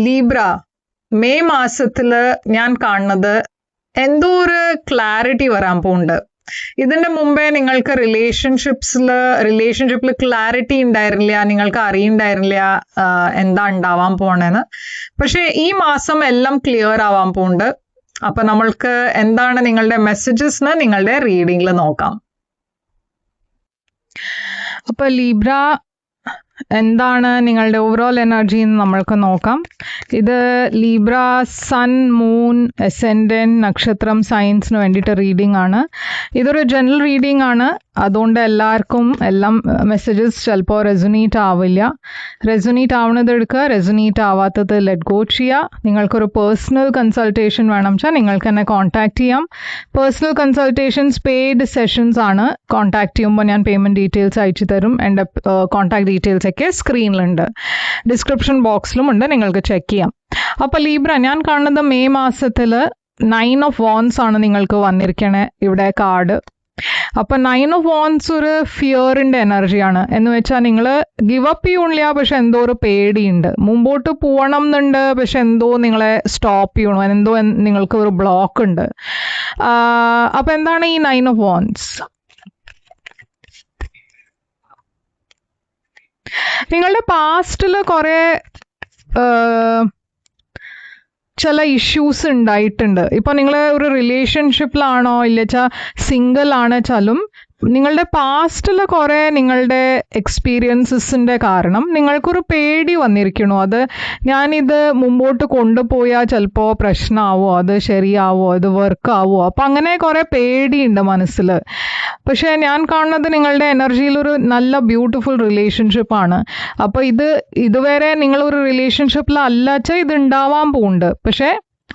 Libra May മാസത്തില് ഞാൻ കാണുന്നത് എന്തോ ഒരു ക്ലാരിറ്റി വരാൻ പോകുന്നുണ്ട്. ഇതിന്റെ മുമ്പേ നിങ്ങൾക്ക് റിലേഷൻഷിപ്പിൽ ക്ലാരിറ്റി ഉണ്ടായിരുന്നില്ല, നിങ്ങൾക്ക് അറിയണ്ടായിരുന്നില്ല എന്താ ഉണ്ടാവാൻ പോണെന്ന്. പക്ഷെ ഈ മാസം എല്ലാം ക്ലിയർ ആവാൻ പോകുന്നുണ്ട്. അപ്പൊ നമ്മൾക്ക് എന്താണ് നിങ്ങളുടെ മെസ്സേജസ് നിങ്ങളുടെ റീഡിംഗിൽ നോക്കാം. അപ്പൊ ലീബ്ര എന്താണ് നിങ്ങളുടെ ഓവറോൾ എനർജി എന്ന് നമ്മൾക്ക് നോക്കാം. ഇത് ലീബ്ര സൺ, മൂൺ, അസെൻഡന്റ്, നക്ഷത്രം, സയൻസിന് വേണ്ടിയിട്ട് റീഡിംഗ് ആണ്. ഇതൊരു ജനറൽ റീഡിംഗ് ആണ്. അതുകൊണ്ട് എല്ലാവർക്കും എല്ലാം മെസ്സേജസ് ചിലപ്പോൾ റെസൊനേറ്റ് ആവില്ല. റെസൊനേറ്റ് ആവുന്നത് എടുക്കുക, റെസൊനേറ്റ് ആവാത്തത് ലെറ്റ് ഗോ ചെയ്യുക. നിങ്ങൾക്കൊരു പേഴ്സണൽ കൺസൾട്ടേഷൻ വേണം വെച്ചാൽ നിങ്ങൾക്ക് എന്നെ കോൺടാക്ട് ചെയ്യാം. പേഴ്സണൽ കൺസൾട്ടേഷൻസ് പെയ്ഡ് സെഷൻസ് ആണ്. കോൺടാക്ട് ചെയ്യുമ്പോൾ ഞാൻ പേയ്മെൻറ്റ് ഡീറ്റെയിൽസ് അയച്ചു തരും. എൻ്റെ കോൺടാക്ട് ഡീറ്റെയിൽസ് ഒക്കെ സ്ക്രീനിലുണ്ട്, ഡിസ്ക്രിപ്ഷൻ ബോക്സിലും ഉണ്ട്, നിങ്ങൾക്ക് ചെക്ക് ചെയ്യാം. അപ്പോൾ ലീബ്ര ഞാൻ കാണുന്നത് മെയ് മാസത്തിൽ 9 of Wands ആണ് നിങ്ങൾക്ക് വന്നിരിക്കണേ ഇവിടെ കാർഡ്. അപ്പൊ 9 of Wands ഒരു ഫിയറിന്റെ എനർജിയാണ്. എന്ന് വെച്ചാൽ നിങ്ങൾ ഗിവ് അപ്പ് ചെയ്യണില്ല, പക്ഷെ എന്തോ ഒരു പേടിയുണ്ട്. മുമ്പോട്ട് പോകണം എന്നുണ്ട്, പക്ഷെ എന്തോ നിങ്ങളെ സ്റ്റോപ്പ് ചെയ്യണോ, എന്തോ നിങ്ങൾക്ക് ഒരു ബ്ലോക്ക് ഉണ്ട്. അപ്പൊ എന്താണ് ഈ 9 of Wands? നിങ്ങളുടെ പാസ്റ്റിൽ കുറെ ചില ഇഷ്യൂസ് ഉണ്ടായിട്ടുണ്ട്. ഇപ്പൊ നിങ്ങൾ ഒരു റിലേഷൻഷിപ്പിലാണോ ഇല്ലച്ചാ സിംഗിൾ ആണെച്ചാലും നിങ്ങളുടെ പാസ്റ്റിൽ കുറെ നിങ്ങളുടെ എക്സ്പീരിയൻസസിന്റെ കാരണം നിങ്ങൾക്കൊരു പേടി വന്നിരിക്കണു. അത് ഞാനിത് മുമ്പോട്ട് കൊണ്ടുപോയാൽ ചിലപ്പോൾ പ്രശ്നമാവോ, അത് ശരിയാവോ, അത് വർക്കാവോ, അപ്പൊ അങ്ങനെ കുറെ പേടിയുണ്ട് മനസ്സിൽ. പക്ഷെ ഞാൻ കാണുന്നത് നിങ്ങളുടെ എനർജിയിൽ ഒരു നല്ല ബ്യൂട്ടിഫുൾ റിലേഷൻഷിപ്പാണ്. അപ്പൊ ഇതുവരെ നിങ്ങളൊരു റിലേഷൻഷിപ്പിൽ അല്ലാച്ചാൽ ഇത് ഉണ്ടാവാൻ പോകുന്നുണ്ട്. പക്ഷെ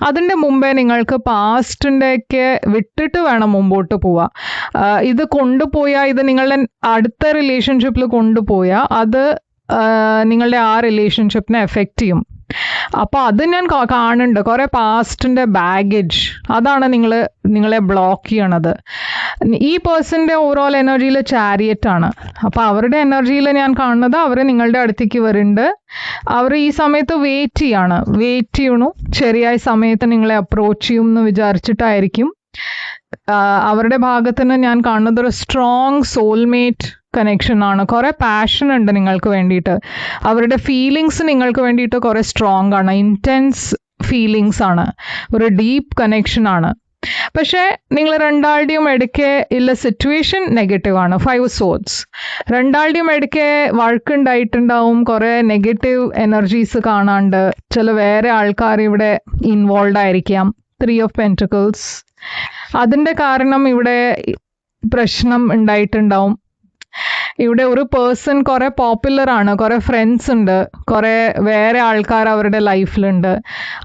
അതിൻ്റെ മുമ്പേ നിങ്ങൾക്ക് പാസ്റ്റിൻ്റെ ഒക്കെ വിട്ടിട്ട് വേണം മുമ്പോട്ട് പോവാ. ഇത് കൊണ്ടുപോയാൽ, ഇത് നിങ്ങളുടെ അടുത്ത റിലേഷൻഷിപ്പിൽ കൊണ്ടുപോയാൽ അത് നിങ്ങളുടെ ആ റിലേഷൻഷിപ്പിനെ എഫക്റ്റ് ചെയ്യും. അപ്പൊ അത് ഞാൻ കാണുന്നുണ്ട്, കുറെ പാസ്റ്റിന്റെ ബാഗേജ്, അതാണ് നിങ്ങളെ ബ്ലോക്ക് ചെയ്യണത്. ഈ പേഴ്സന്റെ ഓവറോൾ എനർജിയിൽ ചാരിയറ്റ് ആണ്. അപ്പൊ അവരുടെ എനർജിയിൽ ഞാൻ കാണുന്നത് അവർ നിങ്ങളുടെ അടുത്തേക്ക് വരുന്നുണ്ട്. അവർ ഈ സമയത്ത് വെയിറ്റ് ചെയ്യണു. ശരിയായ സമയത്ത് നിങ്ങളെ അപ്രോച്ച് ചെയ്യും എന്ന് വിചാരിച്ചിട്ടായിരിക്കും. അവരുടെ ഭാഗത്ത് നിന്ന് ഞാൻ കാണുന്നത് ഒരു സ്ട്രോങ് സോൾമേറ്റ് കണക്ഷൻ ആണ്. കുറെ പാഷൻ ഉണ്ട് നിങ്ങൾക്ക് വേണ്ടിയിട്ട്. അവരുടെ ഫീലിങ്സ് നിങ്ങൾക്ക് വേണ്ടിയിട്ട് കുറെ സ്ട്രോങ് ആണ്, ഇൻറ്റൻസ് ഫീലിങ്സ് ആണ്, ഒരു ഡീപ്പ് കണക്ഷൻ ആണ്. പക്ഷെ നിങ്ങൾ രണ്ടാളുടെയും ഇടയ്ക്ക് ഉള്ള സിറ്റുവേഷൻ നെഗറ്റീവ് ആണ്. 5 swords. രണ്ടാളുടെയും ഇടയ്ക്ക് വഴക്കുണ്ടായിട്ടുണ്ടാവും, കുറെ നെഗറ്റീവ് എനർജീസ് കാണാണ്ട്. ചില വേറെ ആൾക്കാർ ഇവിടെ ഇൻവോൾവ് ആയിരിക്കാം. 3 of Pentacles. അതിന്റെ കാരണം ഇവിടെ പ്രശ്നം ഉണ്ടായിട്ടുണ്ടാവും. ഇവിടെ ഒരു പേഴ്സൺ കുറെ പോപ്പുലർ ആണ്, കുറെ ഫ്രണ്ട്സ് ഉണ്ട്, കുറെ വേറെ ആൾക്കാർ അവരുടെ ലൈഫിലുണ്ട്.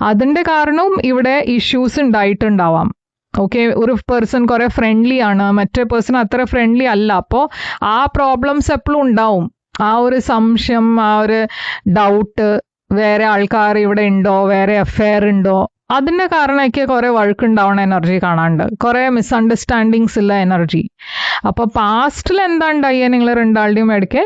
അതിന്റെ കാരണവും ഇവിടെ ഇഷ്യൂസ് ഉണ്ടായിട്ടുണ്ടാവാം. ഓക്കെ, ഒരു പേഴ്സൺ കുറെ ഫ്രണ്ട്ലി ആണ്, മറ്റേ പേഴ്സൺ അത്ര ഫ്രണ്ട്ലി അല്ല. അപ്പോൾ ആ പ്രോബ്ലംസ് എപ്പോഴും ഉണ്ടാവും. ആ ഒരു സംശയം, ആ ഒരു ഡൗട്ട്, വേറെ ആൾക്കാർ ഇവിടെ ഉണ്ടോ, വേറെ അഫെയർ ഉണ്ടോ, അതിന്റെ കാരണമൊക്കെ കുറെ വഴക്കുണ്ടാവുന്ന എനർജി കാണാണ്ട്, കുറെ മിസ്അണ്ടർസ്റ്റാൻഡിങ്സ് ഉള്ള എനർജി. അപ്പൊ പാസ്റ്റിൽ എന്താ ഉണ്ടായ നിങ്ങൾ രണ്ടാളുടെയും ഇടയ്ക്ക്?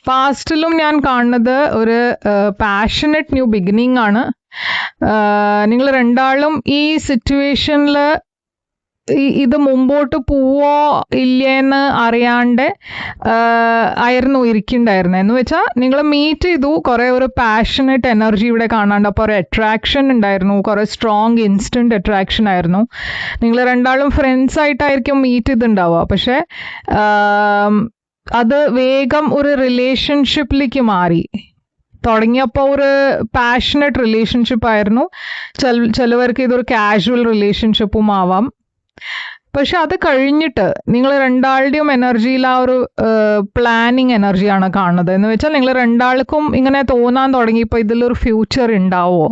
പാസ്റ്റിലും ഞാൻ കാണുന്നത് ഒരു പാഷനറ്റ് ന്യൂ ബിഗിനിങ് ആണ്. നിങ്ങൾ രണ്ടാളും ഈ സിറ്റുവേഷനിൽ ഇത് മുമ്പോട്ട് പോവോ ഇല്ലേന്ന് അറിയാണ്ട് ആയിരുന്നു ഇരിക്കണ്ടായിരുന്നത്. എന്ന് വെച്ചാൽ നിങ്ങൾ മീറ്റ് ചെയ്തു, കുറെ ഒരു പാഷനറ്റ് എനർജി ഇവിടെ കാണാണ്ട്. അപ്പോൾ ഒരു അട്രാക്ഷൻ ഉണ്ടായിരുന്നു, കുറെ സ്ട്രോങ് ഇൻസ്റ്റന്റ് അട്രാക്ഷൻ ആയിരുന്നു. നിങ്ങൾ രണ്ടാളും ഫ്രണ്ട്സ് ആയിട്ടായിരിക്കും മീറ്റ് ചെയ്തിട്ടുണ്ടാവുക. പക്ഷെ അത് വേഗം ഒരു റിലേഷൻഷിപ്പിലേക്ക് മാറി. തുടങ്ങിയപ്പോൾ ഒരു പാഷനറ്റ് റിലേഷൻഷിപ്പ് ആയിരുന്നു. ചിലവർക്ക് ഇതൊരു കാഷ്വൽ റിലേഷൻഷിപ്പും ആവാം. പക്ഷെ അത് കഴിഞ്ഞിട്ട് നിങ്ങൾ രണ്ടാളുടെയും എനർജിയിൽ ആ ഒരു പ്ലാനിങ് എനർജിയാണ് കാണുന്നത്. എന്ന് വെച്ചാൽ നിങ്ങൾ രണ്ടാൾക്കും ഇങ്ങനെ തോന്നാൻ തുടങ്ങിയപ്പോൾ ഇതിലൊരു ഫ്യൂച്ചർ ഉണ്ടാവോ.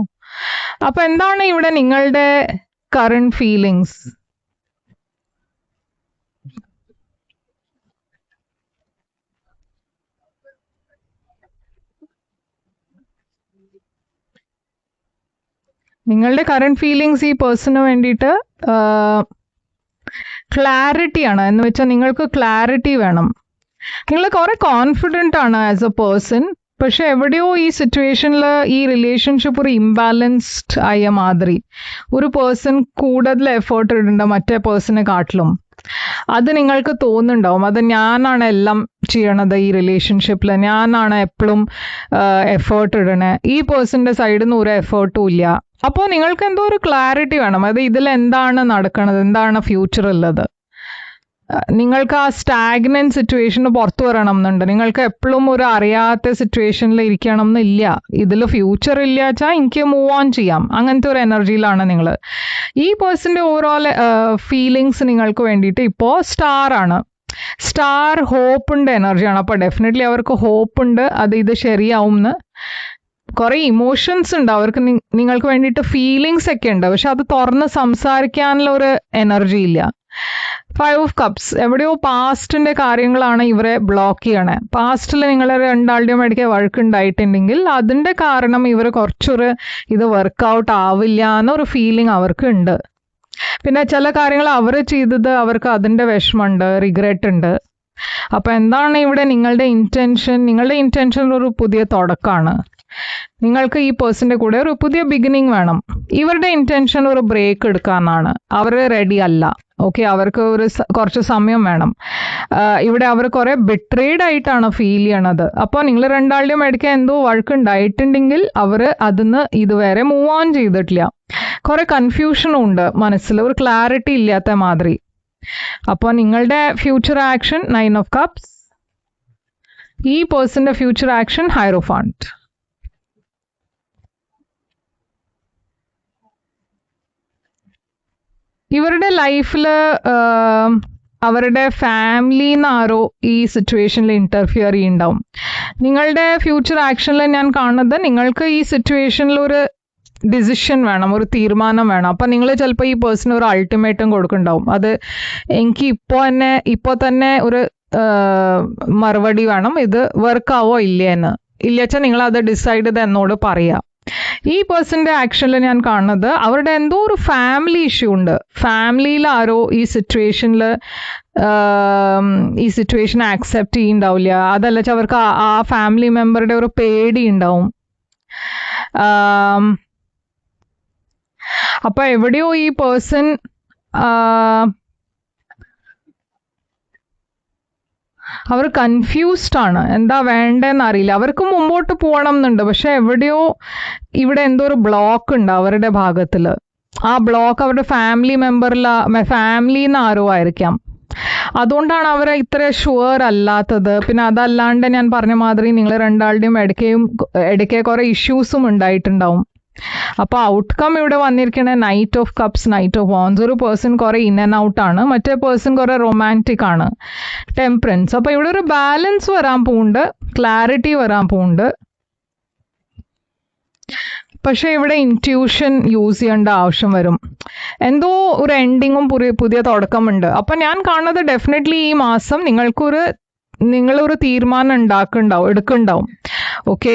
അപ്പൊ എന്താണ് ഇവിടെ നിങ്ങളുടെ കറണ്ട് ഫീലിങ്സ്? നിങ്ങളുടെ കറണ്ട് ഫീലിങ്സ് ഈ പേഴ്സണിന് വേണ്ടിയിട്ട് ക്ലാരിറ്റിയാണ്. എന്ന് വെച്ചാൽ നിങ്ങൾക്ക് ക്ലാരിറ്റി വേണം. നിങ്ങൾ കുറെ കോൺഫിഡൻ്റ് ആണ് ആസ് എ പേഴ്സൺ, പക്ഷെ എവിടെയോ ഈ സിറ്റുവേഷനിൽ ഈ റിലേഷൻഷിപ്പ് ഒരു ഇംബാലൻസ്ഡ് ആയ മാതിരി. ഒരു പേഴ്സൺ കൂടുതൽ എഫേർട്ട് ഇടേണ്ട മറ്റേ പേഴ്സണെ കാട്ടിലും അത് നിങ്ങൾക്ക് തോന്നുന്നുണ്ടാവും. അത് ഞാനാണ് എല്ലാം ചെയ്യണത് ഈ റിലേഷൻഷിപ്പിൽ, ഞാനാണ് എപ്പോഴും എഫേർട്ട് ഇടണേ, ഈ പേഴ്സൻ്റെ സൈഡിൽ നിന്ന് ഒരു എഫേർട്ടും ഇല്ല. അപ്പോൾ നിങ്ങൾക്ക് എന്തോ ഒരു ക്ലാരിറ്റി വേണം. അത് ഇതിൽ എന്താണ് നടക്കണത്, എന്താണ് ഫ്യൂച്ചർ ഉള്ളത്. നിങ്ങൾക്ക് ആ സ്റ്റാഗ്നന്റ് സിറ്റുവേഷന് പുറത്തു വരണം എന്നുണ്ട്. നിങ്ങൾക്ക് എപ്പോഴും ഒരു അറിയാത്ത സിറ്റുവേഷനിൽ ഇരിക്കണം എന്നില്ല. ഇതിൽ ഫ്യൂച്ചർ ഇല്ല വെച്ചാൽ എനിക്ക് മൂവ് ഓൺ ചെയ്യാം, അങ്ങനത്തെ ഒരു എനർജിയിലാണ് നിങ്ങൾ. ഈ പേഴ്സൻ്റെ ഓവറോൾ ഫീലിങ്സ് നിങ്ങൾക്ക് വേണ്ടിയിട്ട് ഇപ്പോൾ സ്റ്റാർ ആണ്. സ്റ്റാർ ഹോപ്പിൻ്റെ എനർജിയാണ്. അപ്പോൾ ഡെഫിനറ്റ്ലി അവർക്ക് ഹോപ്പ് ഉണ്ട് അത് ഇത് ശരിയാവും എന്ന്. കുറേ ഇമോഷൻസ് ഉണ്ട് അവർക്ക്, നിങ്ങൾക്ക് വേണ്ടിയിട്ട് ഫീലിങ്സ് ഒക്കെ ഉണ്ട്, പക്ഷെ അത് തുറന്ന് സംസാരിക്കാനുള്ള ഒരു എനർജി ഇല്ല. 5 of Cups എവിടെയോ പാസ്റ്റിന്റെ കാര്യങ്ങളാണ് ഇവരെ ബ്ലോക്ക് ചെയ്യണേ. പാസ്റ്റിൽ നിങ്ങൾ രണ്ടാളുടെയും ഇടയ്ക്ക് വഴക്കുണ്ടായിട്ടുണ്ടെങ്കിൽ അതിന്റെ കാരണം ഇവർ കുറച്ചൊരു ഇത് വർക്കൗട്ട് ആവില്ല എന്നൊരു ഫീലിംഗ് അവർക്ക് ഉണ്ട്. പിന്നെ ചില കാര്യങ്ങൾ അവർ ചെയ്തത് അവർക്ക് അതിന്റെ വിഷമമുണ്ട്, റിഗ്രറ്റ് ഉണ്ട്. അപ്പൊ എന്താണ് ഇവിടെ നിങ്ങളുടെ ഇൻറ്റൻഷൻ? നിങ്ങളുടെ ഇൻറ്റൻഷൻ ഒരു പുതിയ തുടക്കമാണ്. നിങ്ങൾക്ക് ഈ പേഴ്സന്റെ കൂടെ ഒരു പുതിയ ബിഗിനിങ് വേണം. ഇവരുടെ ഇൻറ്റൻഷൻ ഒരു ബ്രേക്ക് എടുക്കാനാണ്. അവർ റെഡി അല്ല. ഓക്കെ, അവർക്ക് ഒരു കുറച്ച് സമയം വേണം. ഇവിടെ അവർ കുറെ ബിട്രേഡ് ആയിട്ടാണ് ഫീൽ ചെയ്യണത്. അപ്പോൾ നിങ്ങൾ രണ്ടാളുടെയും ഇടയ്ക്ക് എന്തോ വഴക്കുണ്ടായിട്ടുണ്ടെങ്കിൽ അവർ അതിന്ന് ഇതുവരെ മൂവ് ഓൺ ചെയ്തിട്ടില്ല. കുറെ കൺഫ്യൂഷനും ഉണ്ട് മനസ്സിൽ, ഒരു ക്ലാരിറ്റി ഇല്ലാത്ത മാതിരി. അപ്പോൾ നിങ്ങളുടെ ഫ്യൂച്ചർ ആക്ഷൻ 9 of Cups, ഈ പേഴ്സന്റെ ഫ്യൂച്ചർ ആക്ഷൻ ഹൈറോഫാന്റ്. ഇവരുടെ ലൈഫിൽ അവരുടെ ഫാമിലിന്ന് ആരോ ഈ സിറ്റുവേഷനിൽ ഇന്റർഫിയർ ചെയ്യുന്നുണ്ടാവും. നിങ്ങളുടെ ഫ്യൂച്ചർ ആക്ഷനിൽ ഞാൻ കാണുന്നത് നിങ്ങൾക്ക് ഈ സിറ്റുവേഷനിൽ ഒരു ഡിസിഷൻ വേണം, ഒരു തീരുമാനം വേണം. അപ്പം നിങ്ങൾ ചിലപ്പോൾ ഈ പേഴ്സണ് ഒരു അൾട്ടിമേറ്റം കൊടുക്കുന്നുണ്ടാവും. അത് എനിക്ക് ഇപ്പോൾ തന്നെ ഒരു മറുപടി വേണം, ഇത് വർക്കാവോ ഇല്ലേന്ന്. ഇല്ല വെച്ചാൽ നിങ്ങൾ അത് ഡിസൈഡ് ചെയ്ത് എന്നോട് പറയാം. ഈ പേഴ്സന്റെ ആക്ഷനിൽ ഞാൻ കാണുന്നത് അവരുടെ എന്തോ ഒരു ഫാമിലി ഇഷ്യൂ ഉണ്ട്. ഫാമിലിയിൽ ആരോ ഈ സിറ്റുവേഷനിൽ ഈ സിറ്റുവേഷൻ ആക്സെപ്റ്റ് ചെയ്യുന്നുണ്ടാവില്ല. അതല്ല വെച്ചാൽ അവർക്ക് ആ ഫാമിലി മെമ്പറുടെ ഒരു പേടി ഉണ്ടാവും. അപ്പൊ എവിടെയോ ഈ പേഴ്സൺ അവർ കൺഫ്യൂസ്ഡ് ആണ്, എന്താ വേണ്ടതെന്ന് അറിയില്ല. അവർക്ക് മുമ്പോട്ട് പോകണം എന്നുണ്ട്, പക്ഷെ എവിടെയോ ഇവിടെ എന്തോ ഒരു ബ്ലോക്ക് ഉണ്ട് അവരുടെ ഭാഗത്തിൽ. ആ ബ്ലോക്ക് അവരുടെ ഫാമിലിന്ന് ആരോ ആയിരിക്കാം. അതുകൊണ്ടാണ് അവർ ഇത്ര ഷുവർ അല്ലാത്തത്. പിന്നെ അതല്ലാണ്ട് ഞാൻ പറഞ്ഞ മാതിരി നിങ്ങൾ രണ്ടാളുടെയും ഇടയ്ക്ക് കുറെ ഇഷ്യൂസും ഉണ്ടായിട്ടുണ്ടാവും. അപ്പോൾ ഔട്ട്കം ഇവിടെ വന്നിരിക്കുന്നത് knight of cups, knight of wands. ഒരു പേഴ്സൺ കുറെ ഇൻ ആൻഡ് ഔട്ട് ആണ്, മറ്റേ പേഴ്സൺ കുറെ റൊമാൻറ്റിക് ആണ്, ടെമ്പറൻസ്. അപ്പോൾ ഇവിടെ ഒരു ബാലൻസ് വരാൻ പോകുന്നുണ്ട്, ക്ലാരിറ്റി വരാൻ പോകുന്നുണ്ട്. പക്ഷെ ഇവിടെ ഇൻറ്റ്യൂഷൻ യൂസ് ചെയ്യേണ്ട ആവശ്യം വരും. എന്തോ ഒരു എൻഡിങ്ങും പുതിയ തുടക്കമുണ്ട്. അപ്പം ഞാൻ കാണുന്നത് ഡെഫിനറ്റ്ലി ഈ മാസം നിങ്ങളൊരു തീരുമാനം എടുക്കുന്നുണ്ടാവും. ഓക്കെ,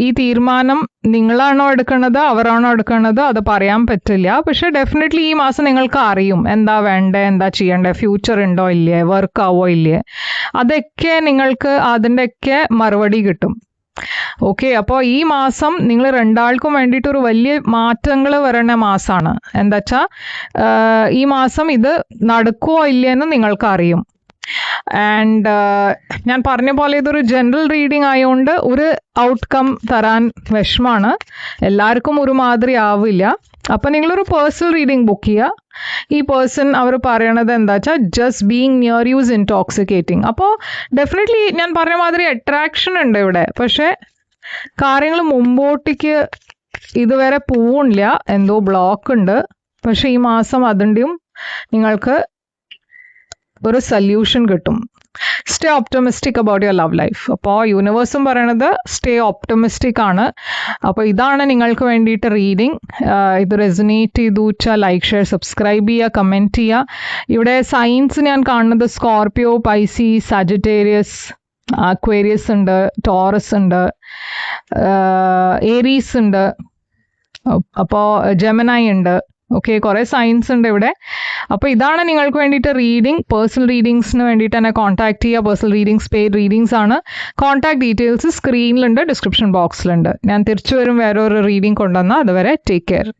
ഈ തീരുമാനം നിങ്ങളാണോ എടുക്കണത് അവരാണോ എടുക്കണത് അത് പറയാൻ പറ്റില്ല. പക്ഷെ ഡെഫിനറ്റ്ലി ഈ മാസം നിങ്ങൾക്ക് അറിയും എന്താ വേണ്ടേ, എന്താ ചെയ്യണ്ടേ, ഫ്യൂച്ചർ ഉണ്ടോ ഇല്ലേ, വർക്ക് ആവോ ഇല്ലേ, അതൊക്കെ നിങ്ങൾക്ക് അതിൻ്റെയൊക്കെ മറുപടി കിട്ടും. ഓക്കെ, അപ്പോൾ ഈ മാസം നിങ്ങൾ രണ്ടാൾക്കും വേണ്ടിയിട്ട് ഒരു വലിയ മാറ്റങ്ങൾ വരണ മാസമാണ്. എന്താ വെച്ചാൽ ഈ മാസം ഇത് നടക്കുമോ ഇല്ലയെന്ന് നിങ്ങൾക്ക് അറിയും. ആൻഡ് ഞാൻ പറഞ്ഞ പോലെ ഇതൊരു ജനറൽ റീഡിംഗ് ആയതുകൊണ്ട് ഒരു ഔട്ട്കം തരാൻ വിഷമാണ്, എല്ലാവർക്കും ഒരു മാതിരി ആവില്ല. അപ്പം നിങ്ങളൊരു പേഴ്സണൽ റീഡിംഗ് ബുക്ക് ചെയ്യുക. ഈ പേഴ്സൺ അവർ പറയണത് എന്താ വെച്ചാൽ just being near use intoxicating. അപ്പോൾ ഡെഫിനറ്റ്ലി ഞാൻ പറഞ്ഞ മാതിരി അട്രാക്ഷൻ ഉണ്ട് ഇവിടെ, പക്ഷേ കാര്യങ്ങൾ മുമ്പോട്ടേക്ക് ഇതുവരെ പോവില്ല, എന്തോ ബ്ലോക്ക് ഉണ്ട്. പക്ഷെ ഈ മാസം അതിൻ്റെയും നിങ്ങൾക്ക് ഒരു സൊല്യൂഷൻ കിട്ടും. Stay optimistic about your love life. അപ്പോൾ യൂണിവേഴ്സും പറയണത് സ്റ്റേ ഓപ്റ്റമിസ്റ്റിക് ആണ്. അപ്പോൾ ഇതാണ് നിങ്ങൾക്ക് വേണ്ടിയിട്ട് റീഡിങ്. ഇത് റെസൊനേറ്റ് ചെയ്തു വെച്ചാൽ ലൈക്ക്, ഷെയർ, സബ്സ്ക്രൈബ് ചെയ്യുക, കമൻറ്റ് ചെയ്യുക. ഇവിടെ സൈൻസ് ഞാൻ കാണുന്നത് സ്കോർപിയോ, പൈസീസ്, സാജിറ്റേറിയസ്, അക്വേറിയസ് ഉണ്ട്, ടോറസ് ഉണ്ട്, ഏരീസ് ഉണ്ട്, അപ്പോൾ ജെമിനൈ ഉണ്ട്. ഓക്കെ, കുറേ സയൻസ് ഉണ്ട് ഇവിടെ. അപ്പോൾ ഇതാണ് നിങ്ങൾക്ക് വേണ്ടിയിട്ട് റീഡിംഗ്. പേഴ്സണൽ റീഡിങ്സിന് വേണ്ടിയിട്ട് തന്നെ കോൺടാക്ട് ചെയ്യുക. പേഴ്സണൽ റീഡിങ്സ് പെയ്ഡ് റീഡിങ്സ് ആണ്. കോൺടാക്ട് ഡീറ്റെയിൽസ് സ്ക്രീനിലുണ്ട്, ഡിസ്ക്രിപ്ഷൻ ബോക്സിലുണ്ട്. ഞാൻ തിരിച്ചു വരും വേറൊരു റീഡിംഗ് കൊണ്ടുവന്നാൽ. അതുവരെ ടേക്ക് കെയർ.